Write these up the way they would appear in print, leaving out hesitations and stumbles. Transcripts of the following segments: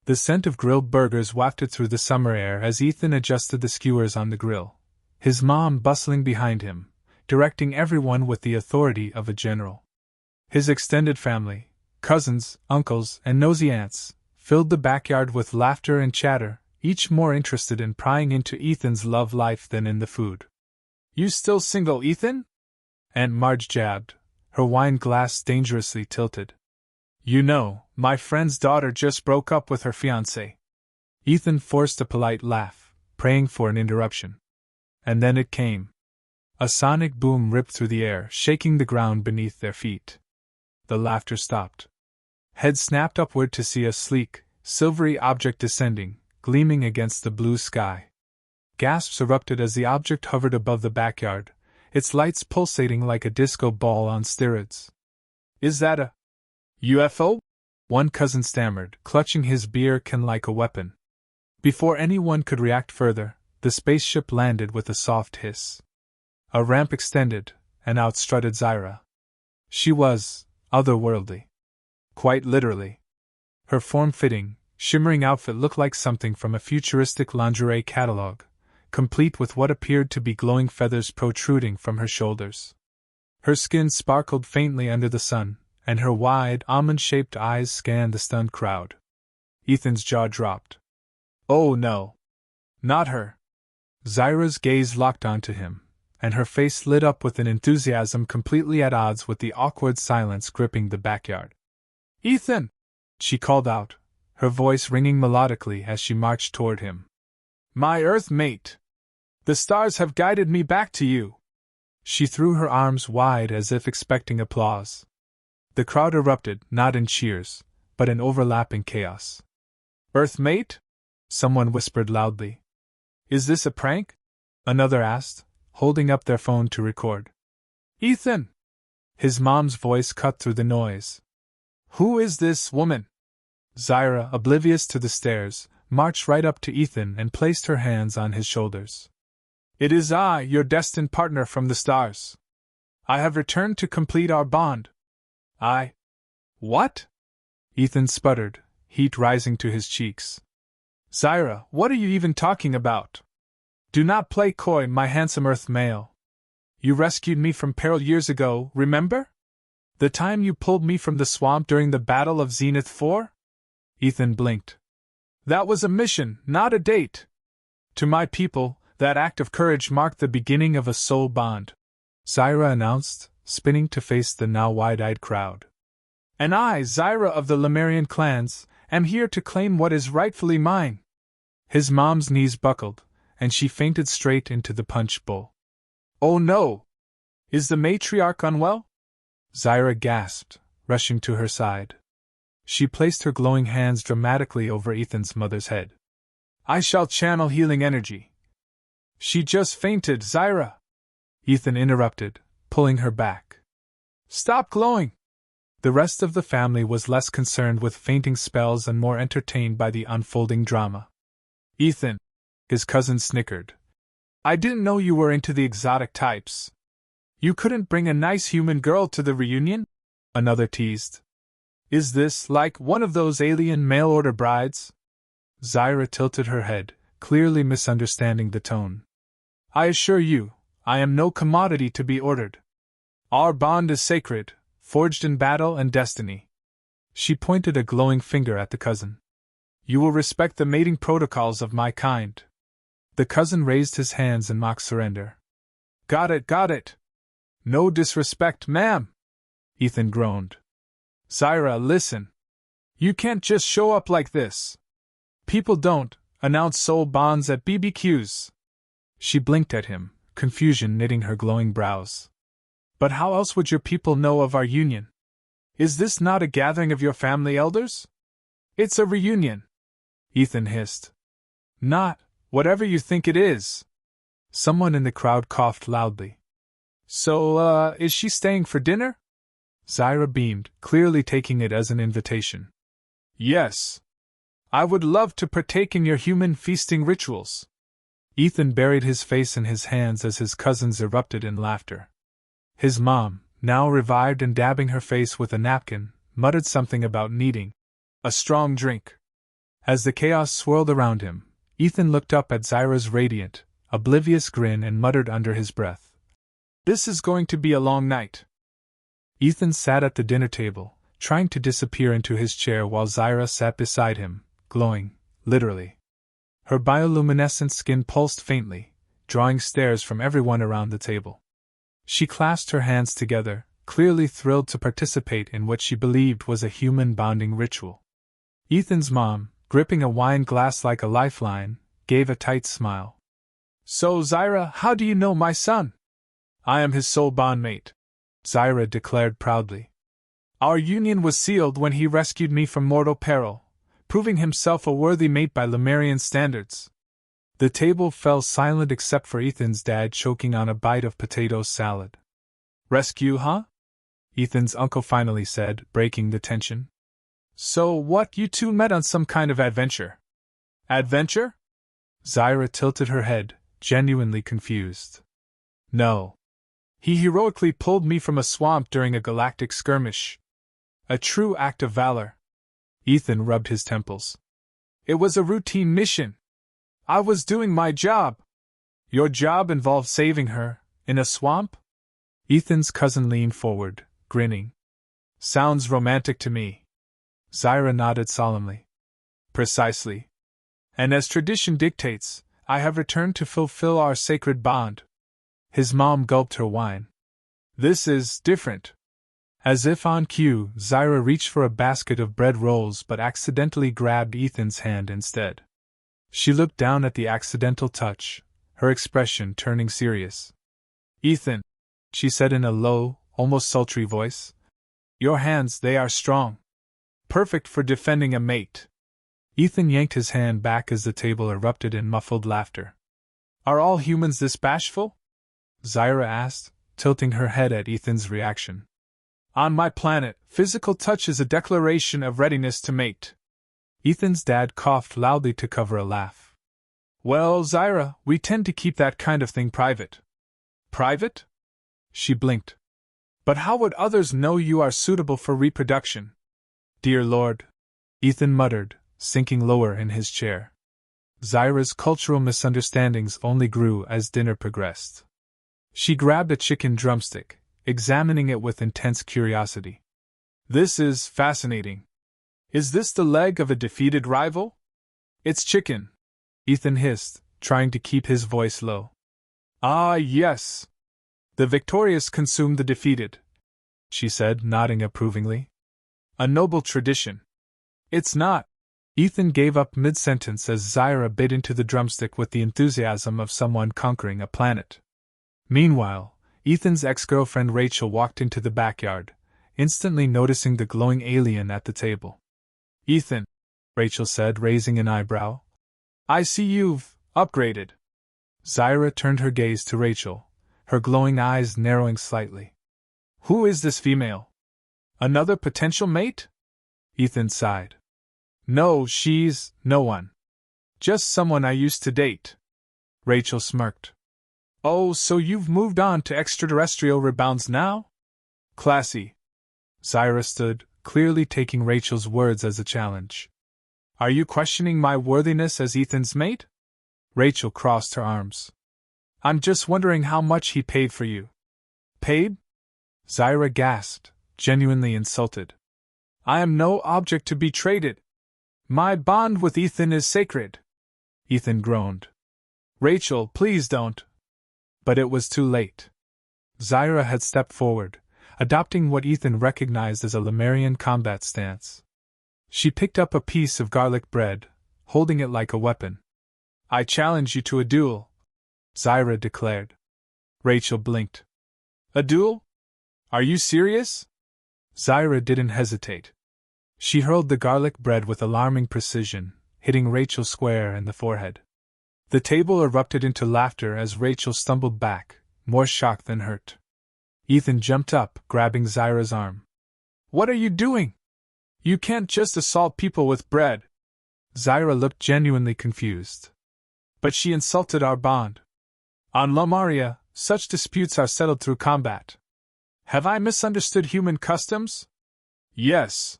The scent of grilled burgers wafted through the summer air as Ethan adjusted the skewers on the grill, his mom bustling behind him, directing everyone with the authority of a general. His extended family, cousins, uncles, and nosy aunts, filled the backyard with laughter and chatter, each more interested in prying into Ethan's love life than in the food. "You still single, Ethan?" Aunt Marge jabbed, her wine glass dangerously tilted. "You know, my friend's daughter just broke up with her fiancé." Ethan forced a polite laugh, praying for an interruption. And then it came. A sonic boom ripped through the air, shaking the ground beneath their feet. The laughter stopped. Heads snapped upward to see a sleek, silvery object descending, gleaming against the blue sky. Gasps erupted as the object hovered above the backyard, its lights pulsating like a disco ball on steroids. "Is that a UFO?" one cousin stammered, clutching his beer can like a weapon. Before anyone could react further, the spaceship landed with a soft hiss. A ramp extended, and out strutted Zyra. She was otherworldly. Quite literally. Her form-fitting, shimmering outfit looked like something from a futuristic lingerie catalog, complete with what appeared to be glowing feathers protruding from her shoulders. Her skin sparkled faintly under the sun, and her wide, almond-shaped eyes scanned the stunned crowd. Ethan's jaw dropped. "Oh no. Not her." Zyra's gaze locked onto him, and her face lit up with an enthusiasm completely at odds with the awkward silence gripping the backyard. "Ethan!" she called out, her voice ringing melodically as she marched toward him. "My Earth mate! The stars have guided me back to you!" She threw her arms wide as if expecting applause. The crowd erupted, not in cheers, but in overlapping chaos. "Earth mate?" someone whispered loudly. "Is this a prank?" another asked, holding up their phone to record. "Ethan!" His mom's voice cut through the noise. "Who is this woman?" Zyra, oblivious to the stares, marched right up to Ethan and placed her hands on his shoulders. "It is I, your destined partner from the stars. I have returned to complete our bond. What?" Ethan sputtered, heat rising to his cheeks. "Zyra, what are you even talking about? Do not play coy, my handsome Earth male. You rescued me from peril years ago, remember? The time you pulled me from the swamp during the Battle of Zenith 4? Ethan blinked. "That was a mission, not a date. To my people, that act of courage marked the beginning of a soul bond," Zyra announced, spinning to face the now wide-eyed crowd. "And I, Zyra of the Lemurian clans, am here to claim what is rightfully mine." His mom's knees buckled, and she fainted straight into the punch bowl. "Oh no! Is the matriarch unwell?" Zyra gasped, rushing to her side. She placed her glowing hands dramatically over Ethan's mother's head. "I shall channel healing energy." "She just fainted, Zyra!" Ethan interrupted, pulling her back. "Stop glowing!" The rest of the family was less concerned with fainting spells and more entertained by the unfolding drama. "Ethan," his cousin snickered, "I didn't know you were into the exotic types. You couldn't bring a nice human girl to the reunion?" another teased. "Is this like one of those alien mail-order brides?" Zyra tilted her head, clearly misunderstanding the tone. "I assure you, I am no commodity to be ordered. Our bond is sacred, forged in battle and destiny." She pointed a glowing finger at the cousin. "You will respect the mating protocols of my kind." The cousin raised his hands in mock surrender. Got it. No disrespect, ma'am," Ethan groaned. "Zyra, listen. You can't just show up like this. People don't announce soul bonds at BBQs." She blinked at him, confusion knitting her glowing brows. "But how else would your people know of our union? Is this not a gathering of your family elders?" "It's a reunion," Ethan hissed. "Not whatever you think it is." Someone in the crowd coughed loudly. "So, is she staying for dinner?" Zyra beamed, clearly taking it as an invitation. "Yes. I would love to partake in your human feasting rituals." Ethan buried his face in his hands as his cousins erupted in laughter. His mom, now revived and dabbing her face with a napkin, muttered something about needing a strong drink. As the chaos swirled around him, Ethan looked up at Zyra's radiant, oblivious grin and muttered under his breath, "This is going to be a long night." Ethan sat at the dinner table, trying to disappear into his chair while Zyra sat beside him, glowing, literally. Her bioluminescent skin pulsed faintly, drawing stares from everyone around the table. She clasped her hands together, clearly thrilled to participate in what she believed was a human bonding ritual. Ethan's mom, gripping a wine glass like a lifeline, gave a tight smile. "So, Zyra, how do you know my son?" "I am his sole bondmate," Zyra declared proudly. "Our union was sealed when he rescued me from mortal peril, proving himself a worthy mate by Lemurian standards." The table fell silent except for Ethan's dad choking on a bite of potato salad. "Rescue, huh?" Ethan's uncle finally said, breaking the tension. "So what, you two met on some kind of adventure?" "Adventure?" Zyra tilted her head, genuinely confused. "No. He heroically pulled me from a swamp during a galactic skirmish. A true act of valor." Ethan rubbed his temples. "It was a routine mission. I was doing my job." "Your job involved saving her, in a swamp?" Ethan's cousin leaned forward, grinning. "Sounds romantic to me." Zyra nodded solemnly. "Precisely. And as tradition dictates, I have returned to fulfill our sacred bond." His mom gulped her wine. "This is different." As if on cue, Zyra reached for a basket of bread rolls but accidentally grabbed Ethan's hand instead. She looked down at the accidental touch, her expression turning serious. "Ethan," she said in a low, almost sultry voice, "your hands, they are strong. Perfect for defending a mate." Ethan yanked his hand back as the table erupted in muffled laughter. "Are all humans this bashful?" Zyra asked, tilting her head at Ethan's reaction. "On my planet, physical touch is a declaration of readiness to mate." Ethan's dad coughed loudly to cover a laugh. "Well, Zyra, we tend to keep that kind of thing private." "Private?" She blinked. "But how would others know you are suitable for reproduction?" "Dear Lord," Ethan muttered, sinking lower in his chair. Zyra's cultural misunderstandings only grew as dinner progressed. She grabbed a chicken drumstick, examining it with intense curiosity. "This is fascinating. Is this the leg of a defeated rival?" "It's chicken," Ethan hissed, trying to keep his voice low. "Ah, yes. The victorious consume the defeated," she said, nodding approvingly. "A noble tradition." "It's not." Ethan gave up mid-sentence as Zyra bit into the drumstick with the enthusiasm of someone conquering a planet. Meanwhile, Ethan's ex-girlfriend Rachel walked into the backyard, instantly noticing the glowing alien at the table. "Ethan," Rachel said, raising an eyebrow, "I see you've upgraded." Zyra turned her gaze to Rachel, her glowing eyes narrowing slightly. "Who is this female? Another potential mate?" Ethan sighed. "No, she's no one. Just someone I used to date." Rachel smirked. "Oh, so you've moved on to extraterrestrial rebounds now? Classy." Zyra stood, clearly taking Rachel's words as a challenge. "Are you questioning my worthiness as Ethan's mate?" Rachel crossed her arms. "I'm just wondering how much he paid for you." "Paid?" Zyra gasped, genuinely insulted. "I am no object to be traded. My bond with Ethan is sacred." Ethan groaned. "Rachel, please don't." But it was too late. Zyra had stepped forward, adopting what Ethan recognized as a Lemurian combat stance. She picked up a piece of garlic bread, holding it like a weapon. "I challenge you to a duel," Zyra declared. Rachel blinked. "A duel? Are you serious?" Zyra didn't hesitate. She hurled the garlic bread with alarming precision, hitting Rachel square in the forehead. The table erupted into laughter as Rachel stumbled back, more shocked than hurt. Ethan jumped up, grabbing Zyra's arm. "What are you doing? You can't just assault people with bread." Zyra looked genuinely confused. "But she insulted our bond. On Lemuria, such disputes are settled through combat. Have I misunderstood human customs?" "Yes,"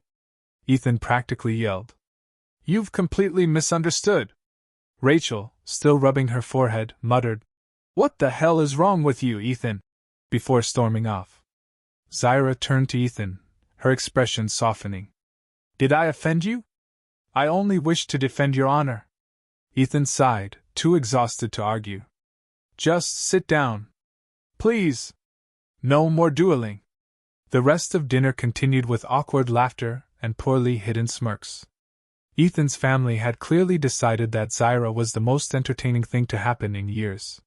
Ethan practically yelled. You've completely misunderstood. Rachel, still rubbing her forehead, muttered, What the hell is wrong with you, Ethan? Before storming off. Zaira turned to Ethan, her expression softening. Did I offend you? I only wished to defend your honor. Ethan sighed, too exhausted to argue. Just sit down. Please. No more dueling. The rest of dinner continued with awkward laughter and poorly hidden smirks. Ethan's family had clearly decided that Zaira was the most entertaining thing to happen in years.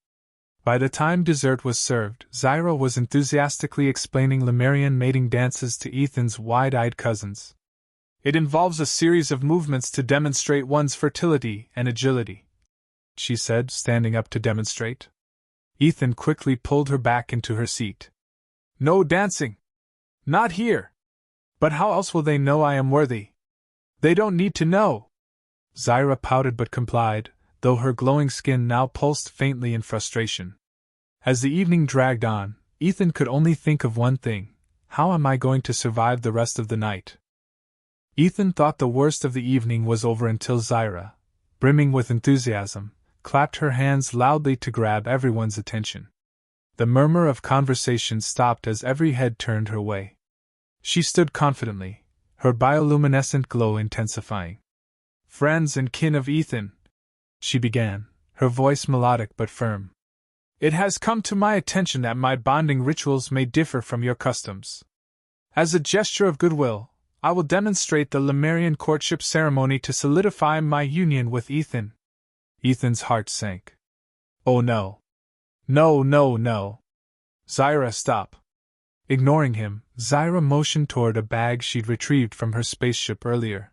By the time dessert was served, Zaira was enthusiastically explaining Lemurian mating dances to Ethan's wide-eyed cousins. It involves a series of movements to demonstrate one's fertility and agility, she said, standing up to demonstrate. Ethan quickly pulled her back into her seat. No dancing! Not here! But how else will they know I am worthy? They don't need to know! Zaira pouted but complied, though her glowing skin now pulsed faintly in frustration. As the evening dragged on, Ethan could only think of one thing: how am I going to survive the rest of the night? Ethan thought the worst of the evening was over until Zaira, brimming with enthusiasm, clapped her hands loudly to grab everyone's attention. The murmur of conversation stopped as every head turned her way. She stood confidently, her bioluminescent glow intensifying. Friends and kin of Ethan, she began, her voice melodic but firm. It has come to my attention that my bonding rituals may differ from your customs. As a gesture of goodwill, I will demonstrate the Lemurian courtship ceremony to solidify my union with Ethan. Ethan's heart sank. Oh no. No, no, no. Zaira, stop. Ignoring him, Zaira motioned toward a bag she'd retrieved from her spaceship earlier.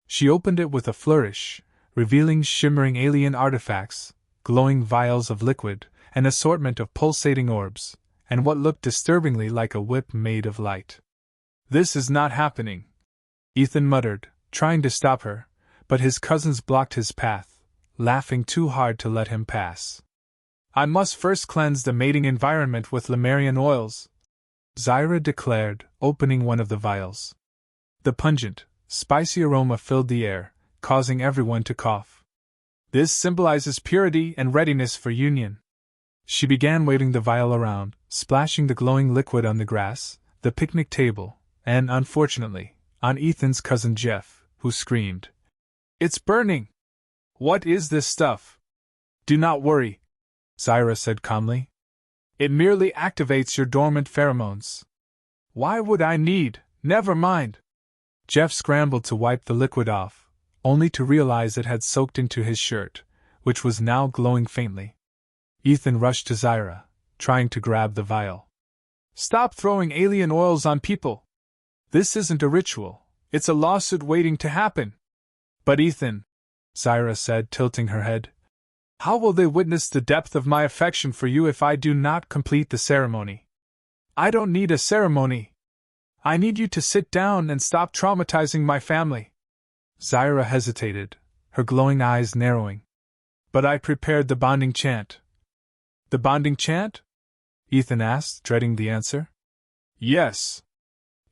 She opened it with a flourish, revealing shimmering alien artifacts, glowing vials of liquid, an assortment of pulsating orbs, and what looked disturbingly like a whip made of light. This is not happening, Ethan muttered, trying to stop her, but his cousins blocked his path, laughing too hard to let him pass. I must first cleanse the mating environment with Lemurian oils, Zaira declared, opening one of the vials. The pungent, spicy aroma filled the air, causing everyone to cough. This symbolizes purity and readiness for union. She began waving the vial around, splashing the glowing liquid on the grass, the picnic table, and, unfortunately, on Ethan's cousin Jeff, who screamed, It's burning! What is this stuff? Do not worry, Zaira said calmly. It merely activates your dormant pheromones. Why would I need? Never mind. Jeff scrambled to wipe the liquid off, only to realize it had soaked into his shirt, which was now glowing faintly. Ethan rushed to Zaira, trying to grab the vial. Stop throwing alien oils on people! This isn't a ritual, it's a lawsuit waiting to happen. But Ethan, Zaira said, tilting her head, how will they witness the depth of my affection for you if I do not complete the ceremony? I don't need a ceremony. I need you to sit down and stop traumatizing my family. Zaira hesitated, her glowing eyes narrowing. But I prepared the bonding chant. The bonding chant? Ethan asked, dreading the answer. Yes.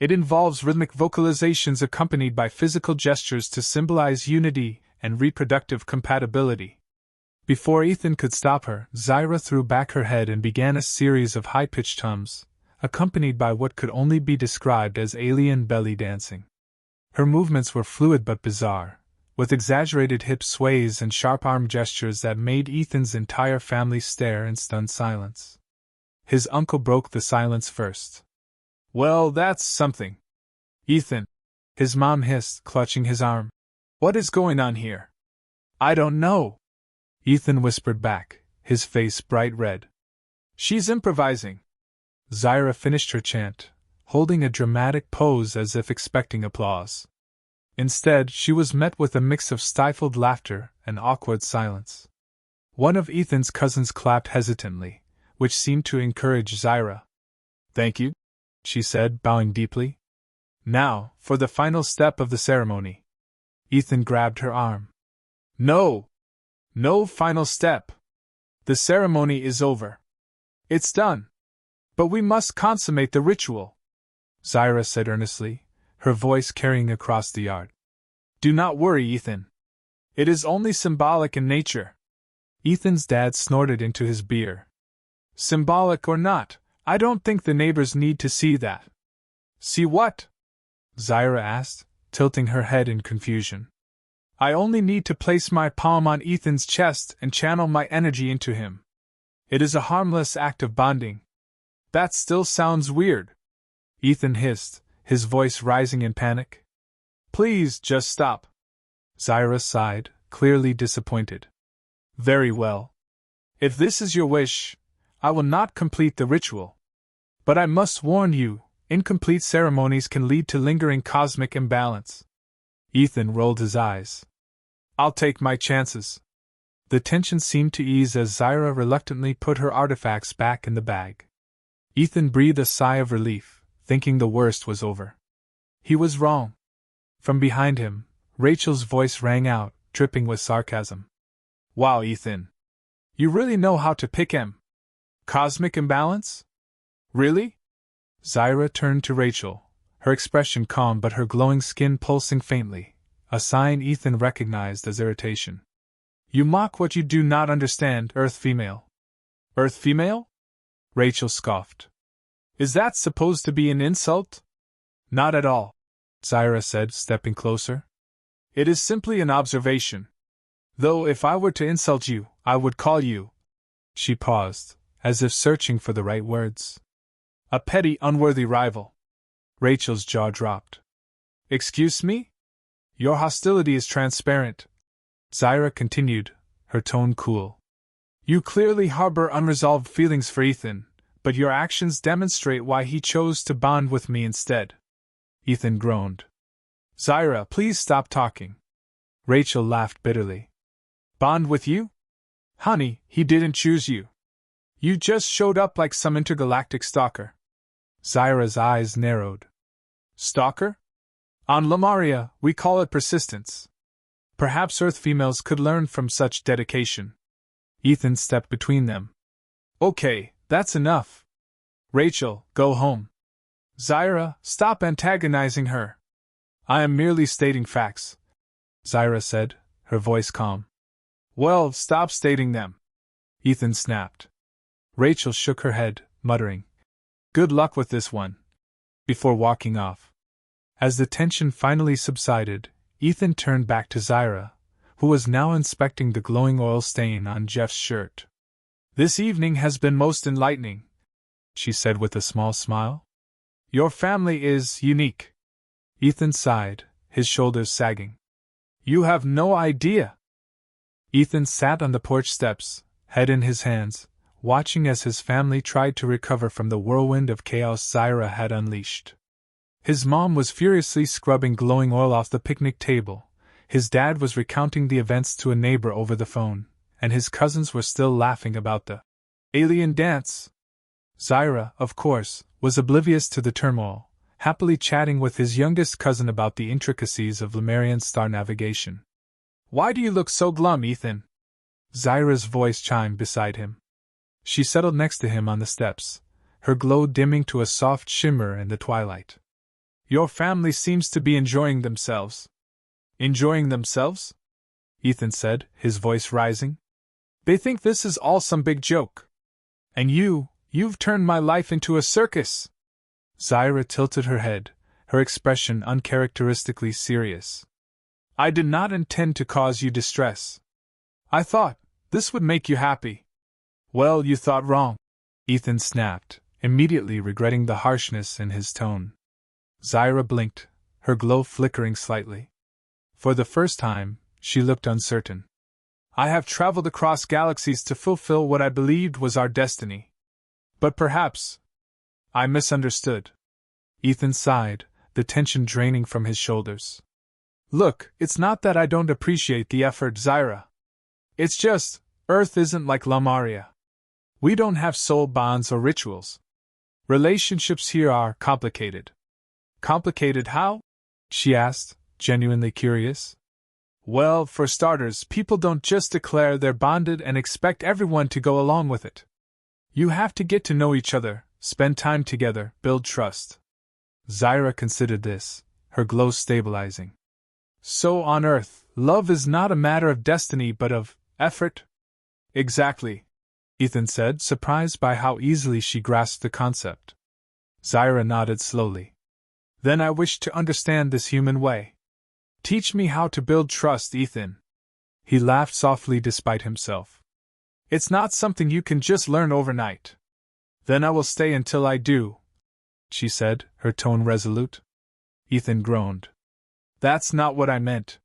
It involves rhythmic vocalizations accompanied by physical gestures to symbolize unity and reproductive compatibility. Before Ethan could stop her, Zaira threw back her head and began a series of high-pitched hums, accompanied by what could only be described as alien belly dancing. Her movements were fluid but bizarre, with exaggerated hip sways and sharp arm gestures that made Ethan's entire family stare in stunned silence. His uncle broke the silence first. Well, that's something. Ethan, his mom hissed, clutching his arm. What is going on here? I don't know. Ethan whispered back, his face bright red. She's improvising. Zaira finished her chant, holding a dramatic pose as if expecting applause. Instead, she was met with a mix of stifled laughter and awkward silence. One of Ethan's cousins clapped hesitantly, which seemed to encourage Zaira. Thank you, she said, bowing deeply. Now, for the final step of the ceremony. Ethan grabbed her arm. No! No final step. The ceremony is over. It's done. But we must consummate the ritual, Zaira said earnestly, her voice carrying across the yard. Do not worry, Ethan. It is only symbolic in nature. Ethan's dad snorted into his beer. Symbolic or not, I don't think the neighbors need to see that. See what? Zaira asked, tilting her head in confusion. I only need to place my palm on Ethan's chest and channel my energy into him. It is a harmless act of bonding. That still sounds weird. Ethan hissed, his voice rising in panic. Please just stop. Zaira sighed, clearly disappointed. Very well. If this is your wish, I will not complete the ritual. But I must warn you, incomplete ceremonies can lead to lingering cosmic imbalance. Ethan rolled his eyes. I'll take my chances. The tension seemed to ease as Zaira reluctantly put her artifacts back in the bag. Ethan breathed a sigh of relief, thinking the worst was over. He was wrong. From behind him, Rachel's voice rang out, dripping with sarcasm. Wow, Ethan. You really know how to pick 'em. Cosmic imbalance? Really? Zaira turned to Rachel, her expression calm but her glowing skin pulsing faintly, a sign Ethan recognized as irritation. You mock what you do not understand, Earth female. Earth female? Rachel scoffed. Is that supposed to be an insult? Not at all, Zaira said, stepping closer. It is simply an observation. Though if I were to insult you, I would call you. She paused, as if searching for the right words. A petty, unworthy rival. Rachel's jaw dropped. Excuse me? Your hostility is transparent. Zaira continued, her tone cool. You clearly harbor unresolved feelings for Ethan, but your actions demonstrate why he chose to bond with me instead. Ethan groaned. Zaira, please stop talking. Rachel laughed bitterly. Bond with you? Honey, he didn't choose you. You just showed up like some intergalactic stalker. Zaira's eyes narrowed. Stalker? On Lamaria, we call it persistence. Perhaps Earth females could learn from such dedication. Ethan stepped between them. Okay, that's enough. Rachel, go home. Zaira, stop antagonizing her. I am merely stating facts, Zaira said, her voice calm. Well, stop stating them. Ethan snapped. Rachel shook her head, muttering, Good luck with this one, before walking off. As the tension finally subsided, Ethan turned back to Zaira, who was now inspecting the glowing oil stain on Jeff's shirt. This evening has been most enlightening, she said with a small smile. Your family is unique. Ethan sighed, his shoulders sagging. You have no idea. Ethan sat on the porch steps, head in his hands, watching as his family tried to recover from the whirlwind of chaos Zaira had unleashed. His mom was furiously scrubbing glowing oil off the picnic table, his dad was recounting the events to a neighbor over the phone, and his cousins were still laughing about the alien dance. Zaira, of course, was oblivious to the turmoil, happily chatting with his youngest cousin about the intricacies of Lemurian star navigation. Why do you look so glum, Ethan? Zaira's voice chimed beside him. She settled next to him on the steps, her glow dimming to a soft shimmer in the twilight. Your family seems to be enjoying themselves. Enjoying themselves? Ethan said, his voice rising. They think this is all some big joke. And you've turned my life into a circus. Zaira tilted her head, her expression uncharacteristically serious. I did not intend to cause you distress. I thought this would make you happy. Well, you thought wrong, Ethan snapped, immediately regretting the harshness in his tone. Zaira blinked, her glow flickering slightly. For the first time, she looked uncertain. I have traveled across galaxies to fulfill what I believed was our destiny. But perhaps I misunderstood. Ethan sighed, the tension draining from his shoulders. Look, it's not that I don't appreciate the effort, Zaira. It's just, Earth isn't like Lamaria. We don't have soul bonds or rituals. Relationships here are complicated. Complicated how? She asked, genuinely curious. Well, for starters, people don't just declare they're bonded and expect everyone to go along with it. You have to get to know each other, spend time together, build trust. Zaira considered this, her glow stabilizing. So on Earth, love is not a matter of destiny but of effort? Exactly, Ethan said, surprised by how easily she grasped the concept. Zaira nodded slowly. Then I wish to understand this human way. Teach me how to build trust, Ethan. He laughed softly despite himself. It's not something you can just learn overnight. Then I will stay until I do, she said, her tone resolute. Ethan groaned. That's not what I meant.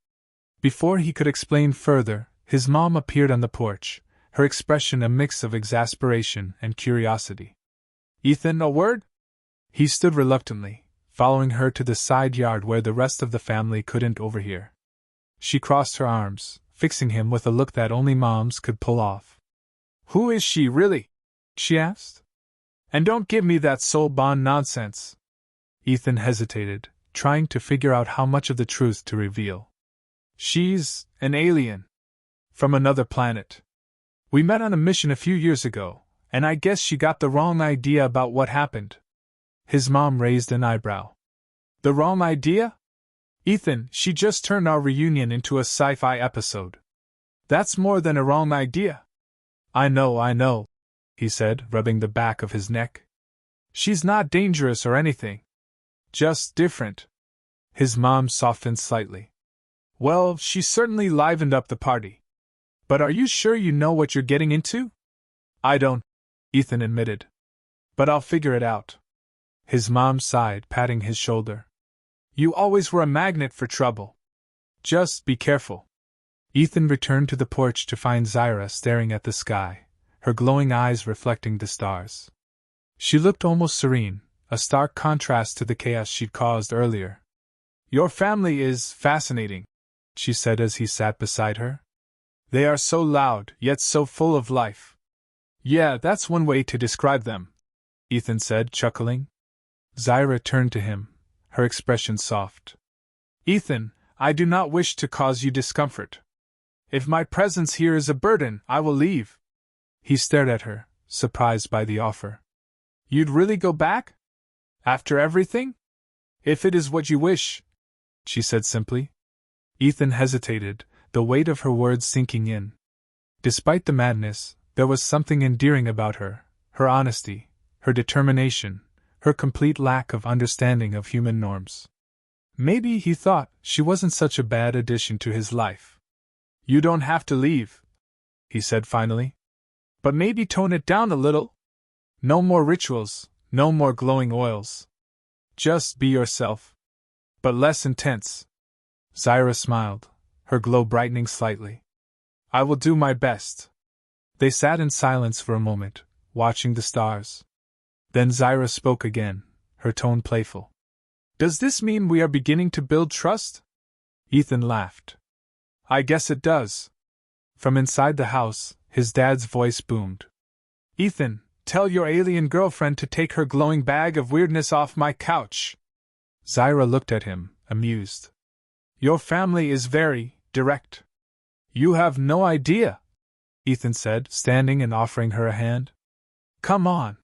Before he could explain further, his mom appeared on the porch, her expression a mix of exasperation and curiosity. Ethan, a word? He stood reluctantly, following her to the side yard where the rest of the family couldn't overhear. She crossed her arms, fixing him with a look that only moms could pull off. Who is she, really? She asked. And don't give me that soul bond nonsense. Ethan hesitated, trying to figure out how much of the truth to reveal. She's an alien. From another planet. We met on a mission a few years ago, and I guess she got the wrong idea about what happened. His mom raised an eyebrow. The wrong idea? Ethan, she just turned our reunion into a sci-fi episode. That's more than a wrong idea. I know, he said, rubbing the back of his neck. She's not dangerous or anything. Just different. His mom softened slightly. Well, she certainly livened up the party. But are you sure you know what you're getting into? I don't, Ethan admitted. But I'll figure it out. His mom sighed, patting his shoulder. You always were a magnet for trouble. Just be careful. Ethan returned to the porch to find Zaira staring at the sky, her glowing eyes reflecting the stars. She looked almost serene, a stark contrast to the chaos she'd caused earlier. Your family is fascinating, she said as he sat beside her. They are so loud, yet so full of life. Yeah, that's one way to describe them, Ethan said, chuckling. Zaira turned to him, her expression soft. Ethan, I do not wish to cause you discomfort. If my presence here is a burden, I will leave. He stared at her, surprised by the offer. You'd really go back? After everything? If it is what you wish, she said simply. Ethan hesitated, the weight of her words sinking in. Despite the madness, there was something endearing about her, her honesty, her determination, her complete lack of understanding of human norms. Maybe, he thought, she wasn't such a bad addition to his life. You don't have to leave, he said finally. But maybe tone it down a little. No more rituals, no more glowing oils. Just be yourself. But less intense. Zaira smiled, her glow brightening slightly. I will do my best. They sat in silence for a moment, watching the stars. Then Zaira spoke again, her tone playful. Does this mean we are beginning to build trust? Ethan laughed. I guess it does. From inside the house, his dad's voice boomed. Ethan, tell your alien girlfriend to take her glowing bag of weirdness off my couch. Zaira looked at him, amused. Your family is very direct. You have no idea, Ethan said, standing and offering her a hand. Come on.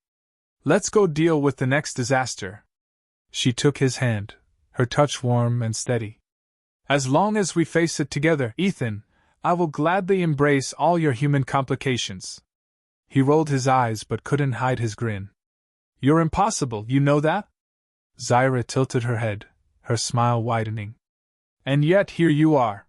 Let's go deal with the next disaster. She took his hand, her touch warm and steady. As long as we face it together, Ethan, I will gladly embrace all your human complications. He rolled his eyes but couldn't hide his grin. You're impossible, you know that? Zaira tilted her head, her smile widening. And yet here you are.